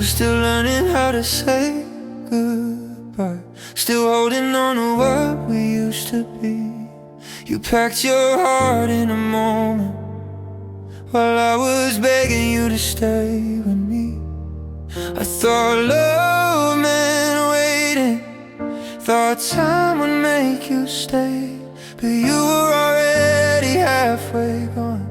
We're still learning how to say goodbye, still holding on to what we used to be. You packed your heart in a moment while I was begging you to stay with me. I thought love meant waiting, thought time would make you stay, but you were already halfway gone.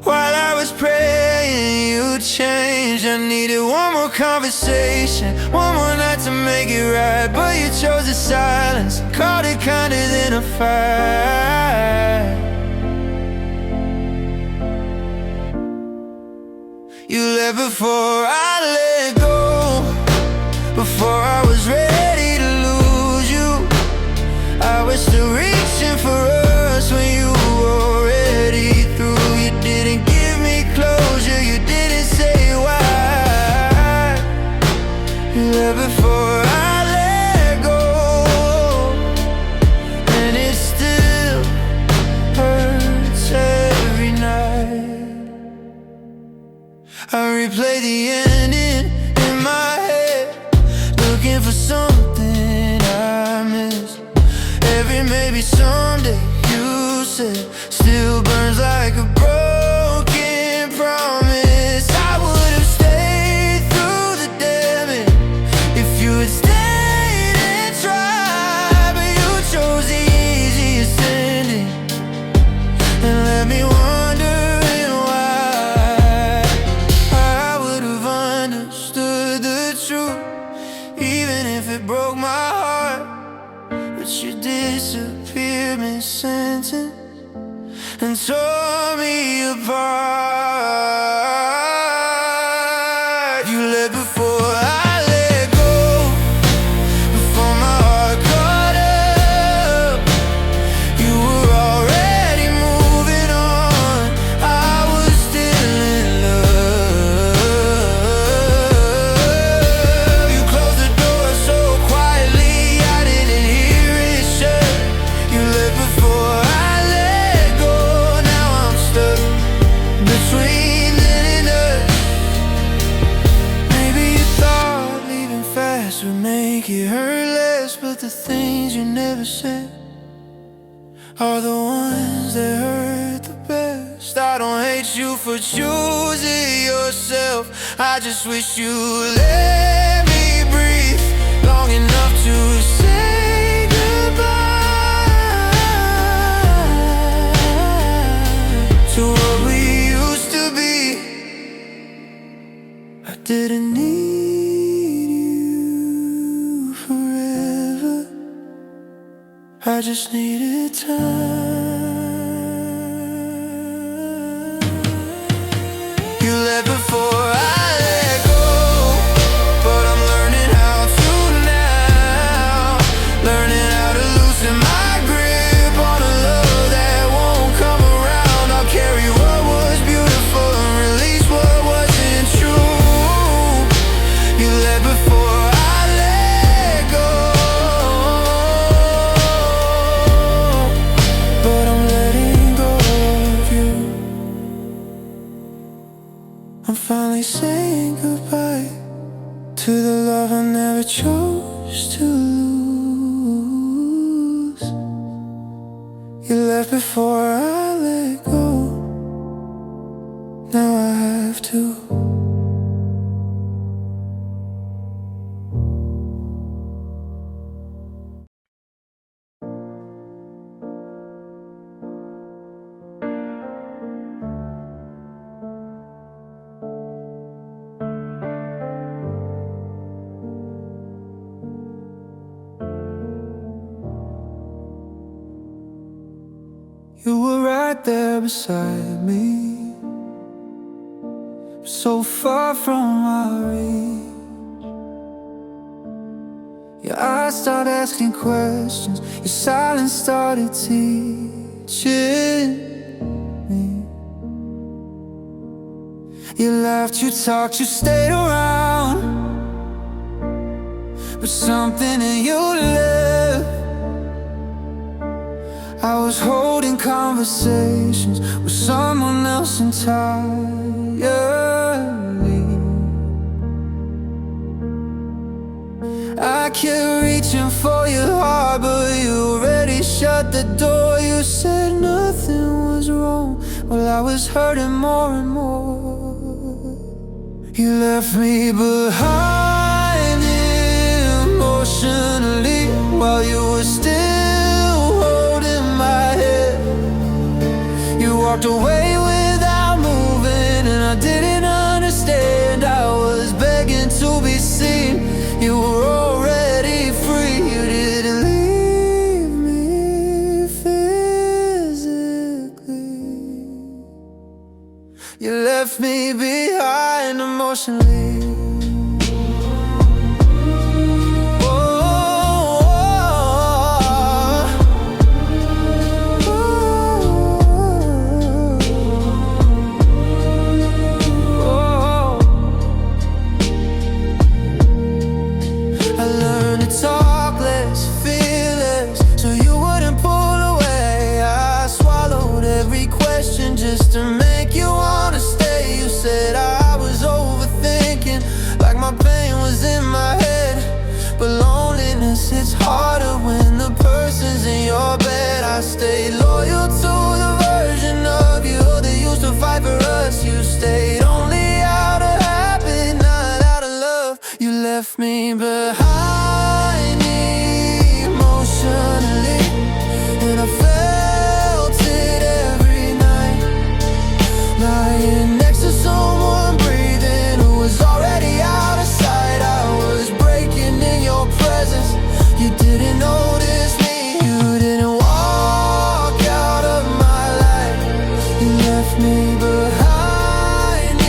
While I was praying you'd change, I needed one more conversation, one more night to make it right, but you chose the silence, called it kinder than a fight. You left before I let go, before I was ready to lose you. I was still reaching for us when you were already through. You didn't give me closure, you didn't say why. You left before I let go, and it still hurts every night. I replay the ending in my head, looking for something I missed. Every maybe someday you said still burns like a broken promise. I would have stayed through the damage if you had stayed and tried, but you chose the easiest ending and let me wondering why. I would have understood the truth even if it broke my heart, but you disappeared mid-sentence and tore me apart. You left before I let go, before my heart caught up. You were already moving on, I was still in love. You closed the door so quietly I didn't hear it shut. You left before I let go, now I'm stuck between then and us. Maybe you thought leaving fast would make it hurt less, but the things you never said are the ones that hurt the best. I don't hate you for choosing yourself, I just wish you let me breathe long enough to say goodbye to what we used to be. I didn't need you forever, I just needed time. You left before I let go, but I'm learning how to now, learning how to loosen my grip on a love that won't come around. I'll carry what was beautiful and release what wasn't true. You left before I let go, but I'm letting go of you. I'm finally saying goodbye to the love I never chose to lose. You left before I let go, now I have to. You were right there beside me, so far from our reach. Your eyes started asking questions, your silence started teaching me. You laughed, you talked, you stayed around, but something in you left. I was holding conversations with someone else entirely. I kept reaching for your heart, but you already shut the door. You said nothing was wrong, well, I was hurting more and more. You left me behind emotionally while you were still holding my head. You walked away without moving, and I didn't understand. I was begging to be seen. You were already free. You didn't leave me physically. You left me behind emotionally. Just to make you wanna stay. You said I was overthinking, like my pain was in my head. But loneliness hits harder when the person's in your bed. I stayed loyal to the version of you that used to fight for us. You stayed only out of habit, not out of love. You left me behind emotionally, and I felt it every night. Lying next to someone breathing who was already out of sight. I was breaking in your presence. You didn't notice me. You didn't walk out of my life. You left me behind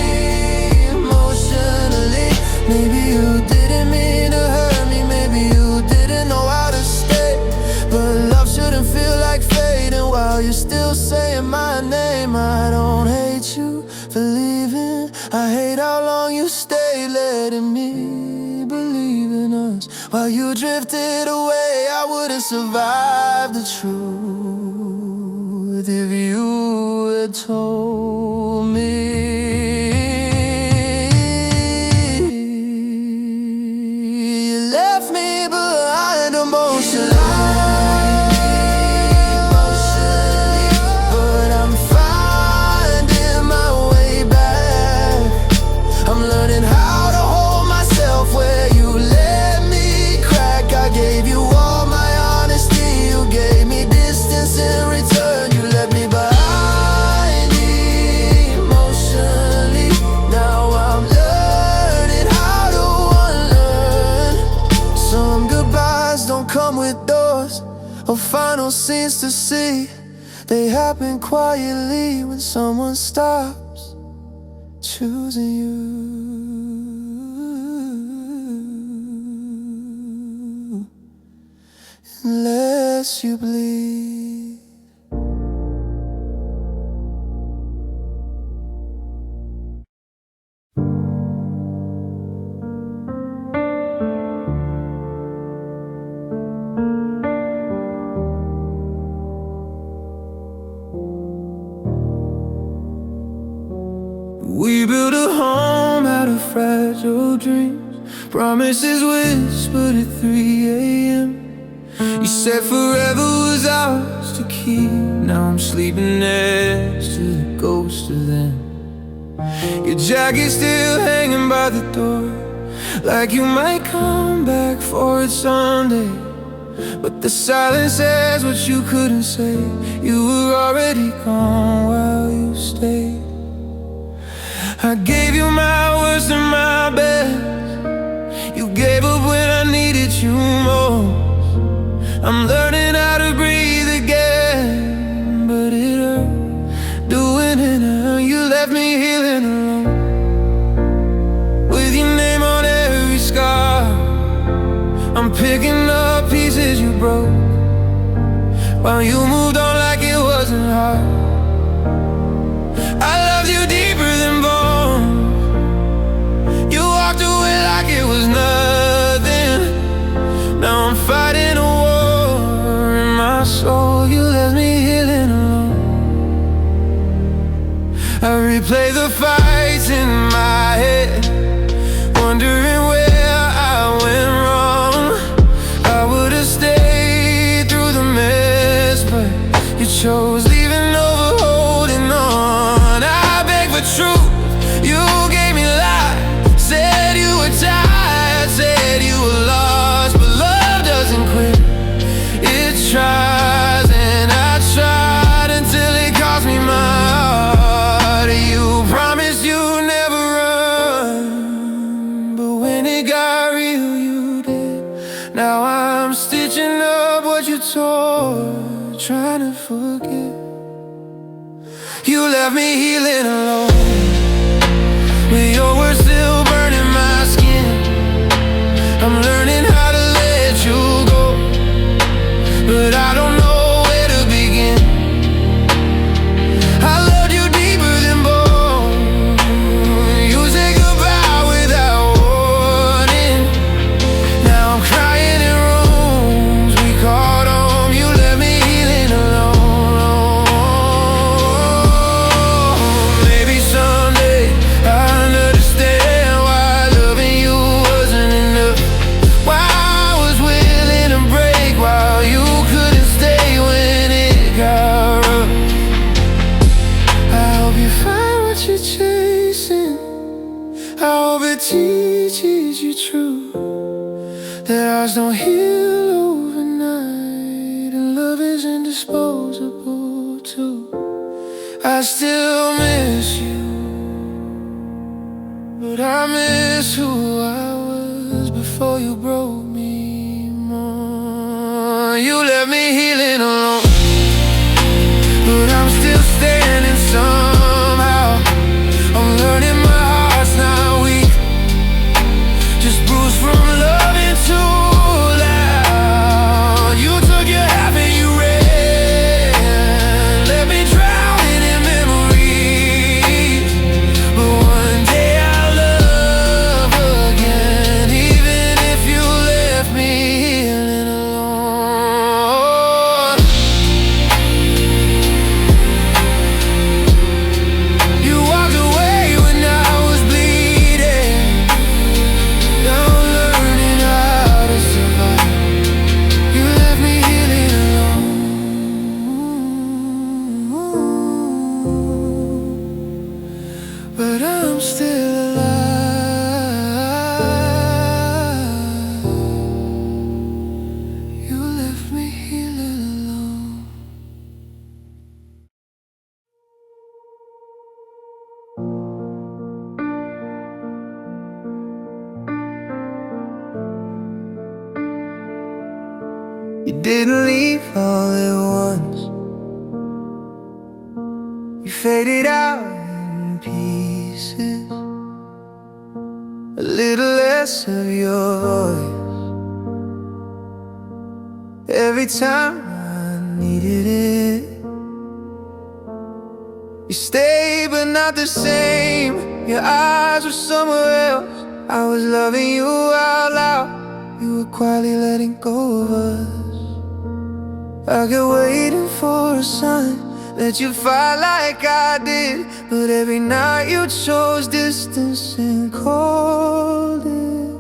emotionally. Maybe you didn't mean to hurt me. Maybe you didn't know how to stay. But love shouldn't feel like fate. And while you're still saying my name, I don't hate you for leaving. I hate how long you stayed, letting me believe in us. While you drifted away, I wouldn't survive the truth if you had told me. You left me behind emotionally. Come with doors or final scenes to see. They happen quietly when someone stops choosing you. Unless you bleed. We built a home out of fragile dreams, promises whispered at 3 a.m. You said forever was ours to keep. Now I'm sleeping next to the ghost of them. Your jacket's still hanging by the door, like you might come back for it someday. But the silence says what you couldn't say. You were already gone while you stayed. I gave you my worst and my best. You gave up when I needed you most. I'm learning how to breathe again, but it hurt doing it now. You left me healing alone, with your name on every scar. I'm picking up pieces you broke, while you moved on like it wasn't hard. I loved you deeper than bone. You walked away like it was nothing. Now I'm fighting a war in my soul. You left me healing alone. I replay the fights in my head, wondering where I went wrong. Now I'm stitching up what you tore, trying to forget. You left me healing alone, with your words still burning my skin. I'm learning how to let you go, but I don't know where to begin. I loved you deeper than bone. You said goodbye without warning. Now I'm crying in rooms we called home. You left me healing alone. Maybe someday I'll understand why loving you wasn't enough, why I was willing to break while you couldn't stay when it got rough. I hope you find what you're chasing. I hope it teaches you true, that ours don't heal overnight, and love isn't disposable too. I still miss you, but I miss who I was before you broke me more. You left me healing alone, but I'm still standing somehow. I'm learning my heart's not weak, just bruised from loving too loud. You took your half and you ran, let me drowning in memories. But one day I'll love again, even if you left me healing alone. You walked away when I was bleeding. Now I'm learning how to survive. You left me healing alone, but I'm still alive. You left me healing alone. You didn't leave all at once. You faded out in pieces, a little less of your voice. Every time I needed it, you stayed but not the same. Your eyes were somewhere else. I was loving you out loud, you were quietly letting go of us. I kept waiting for a sign that you'd fight like I did, but every night you chose distance and called it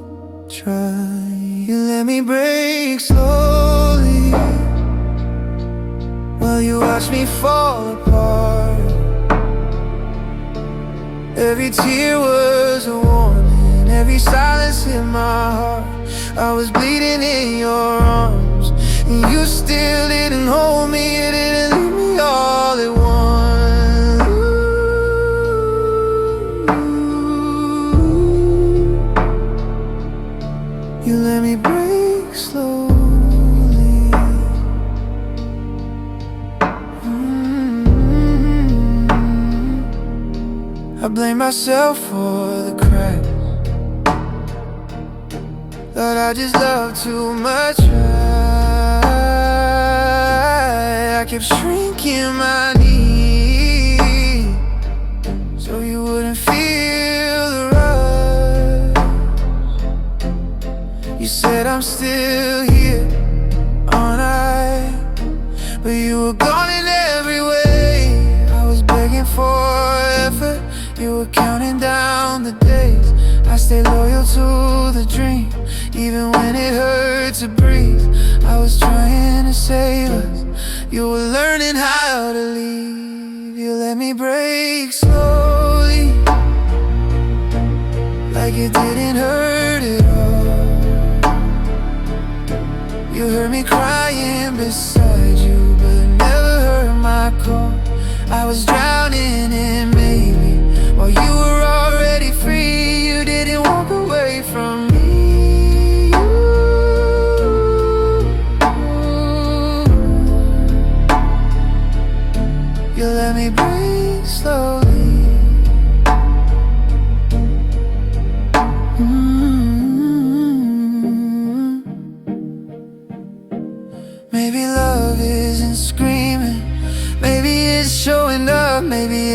try. You let me break slowly while you watched me fall apart. Every tear was a warning, every silence hit my heart. I was bleeding in your arms, and you still didn't hold me, you didn't leave me all at once. You let me break slowly. I blame myself for the cracks. Thought I just loved too much. I kept shrinking my needs so you wouldn't feel the rush. You said I'm still here, aren't I? But you were gone in every way. I was begging for effort, you were counting down the days. I stayed loyal to the dream, even when it hurt to breathe. I was trying to save us, you were learning how to leave. You let me break slowly, like it didn't hurt at all. You heard me crying beside you, but it never heard my call. I was drowning in maybe, while you were already free. You didn't walk away from me.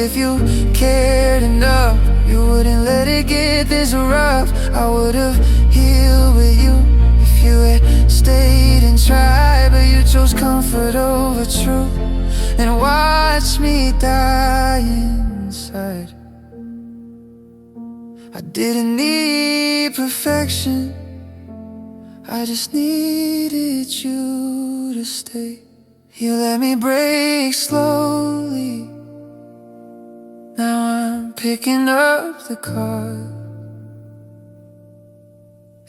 if you cared enough, you wouldn't let it get this rough. I would've healed with you if you had stayed and tried, but you chose comfort over truth and watched me die inside. I didn't need perfection, I just needed you to stay. You let me break slowly, now I'm picking up the card.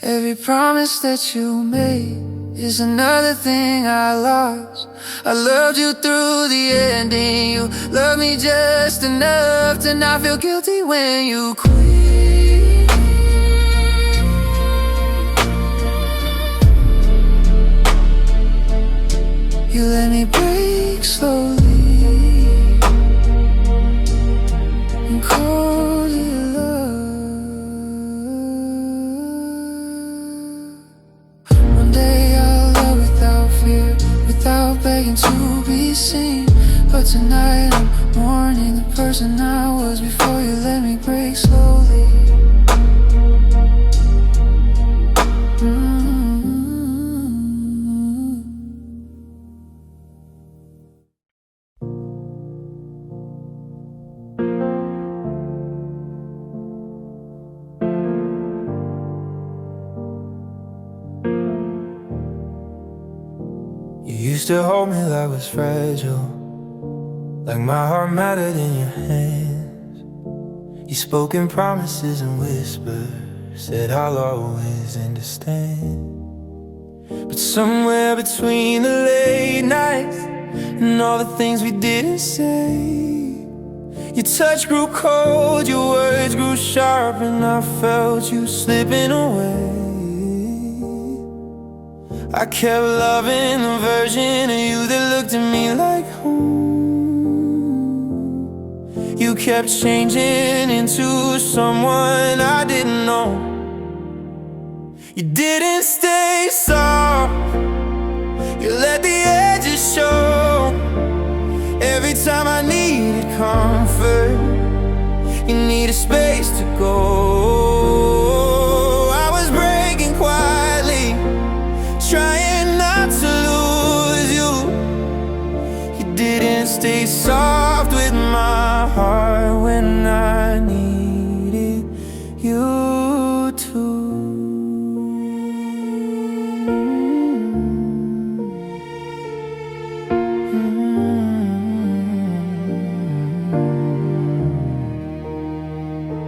Every promise that you made is another thing I lost. I loved you through the ending, you loved me just enough to not feel guilty when you quit. You let me break slowly and call it love. One day I'll love without fear, without begging to be seen. But tonight I'm mourning the person I was before you let me break slowly. You used to hold me like I was fragile, like my heart mattered in your hands. You spoke in promises and whispers, said I'll always understand. But somewhere between the late nights and all the things we didn't say, your touch grew cold, your words grew sharp, and I felt you slipping away. I kept loving the version of you that looked at me like home. You kept changing into someone I didn't know. You didn't stay soft, you let the edges show. Every time I needed comfort, you needed space to go. I was breaking quietly, trying not to lose you. You didn't stay soft with my heart when I needed you to.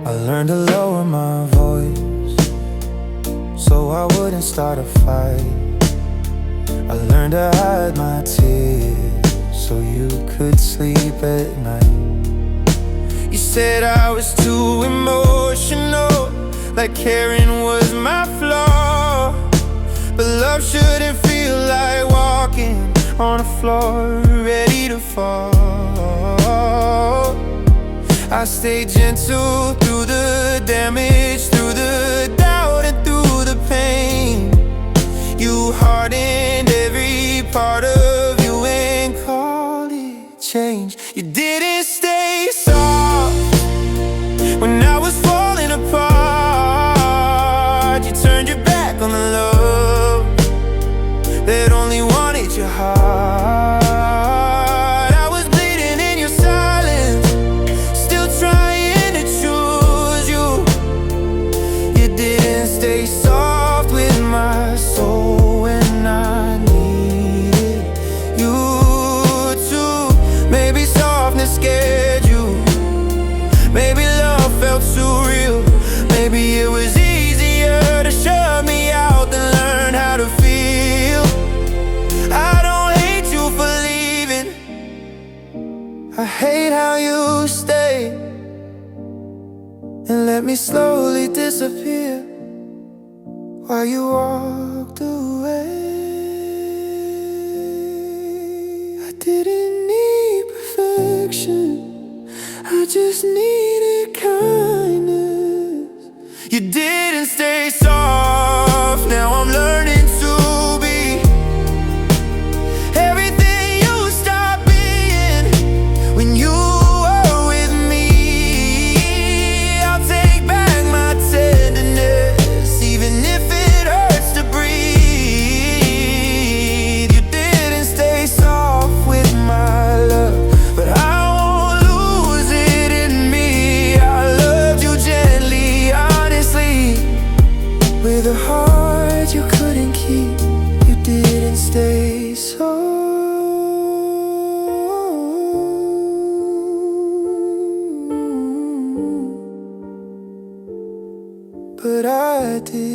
I learned to lower my voice so I wouldn't start a fight. I learned to hide my tears so you could sleep at night. You said I was too emotional, like caring was my flaw. But love shouldn't feel like walking on a floor ready to fall. I stayed gentle through the damage, through the doubt and through the pain. You hardened every part of you and called it change. You didn't stay soft when I was falling apart. You turned your back on the love that only wanted your heart. I was bleeding in your silence, still trying to choose you. You didn't stay soft with my soul when I needed you to. Maybe softness scared you, maybe love felt too real. Maybe it was easier to shut me out than learn how to feel. I don't hate you for leaving, I hate how you stayed and let me slowly disappear while you walked away. I didn't need perfection, I just needed kindness. You didn't stay soft, now I'm learning to be everything you stopped being when you were with did.